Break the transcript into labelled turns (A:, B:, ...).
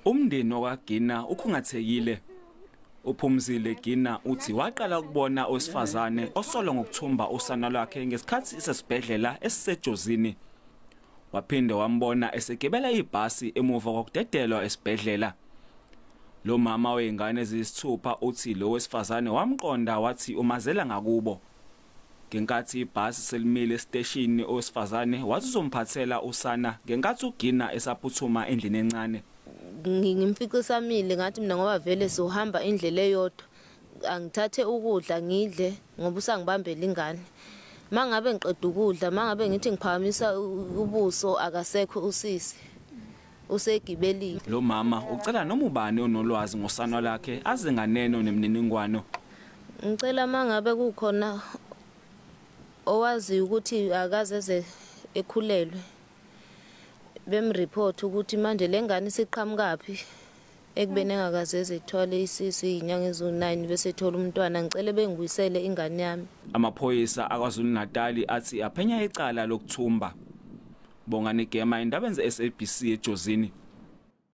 A: Umndeni wakwaGina ukhungathekile. UPhumzile Gina uthi waqala ukubona owesifazane osola ngokuthumba usana lwakhe ngesikhathi sesibhedlela eJozini. Waphinde wambona esegebela ibhasi emuva kokudedelwa esibhedlela. Lo mama wengane ezisithupha uthi lo wesifazane wamqonda wathi umazela ngakubo. Ngenkathi ibhasi selimile esiteshini owesifazane wathi uzomphathela usana ngenkathi uGina esaphuthuma endlini encane.
B: Ngimfica samile ngathi mina ngoba vele sohamba indlela eyodwa angithathe ukudla ngidle ngoba usangibambela ingane. Mangabe ngiqeda ukudla mangabe ngithi ngiphakamisa ubuso akasekho usisi usegibelile.
A: Lo mama ucela noma ubani onolwazi ngosana lakhe aze nganeno nemniningwano.
B: Ngicela mangabe kukhona owazi ukuthi akazeze ekhulelwe bemreport ukuthi manje lengane siqhamukapi ekubene engakazeze ethwale isisu izinyanga ezu9 bese ethola umntwana. Ngicela bengibuyisele ingane yami.
A: Amaphoyisa akwaZulu-Natal athi aphenya icala lokuthumba. Bongani Gema indaba ze SABC eJozini.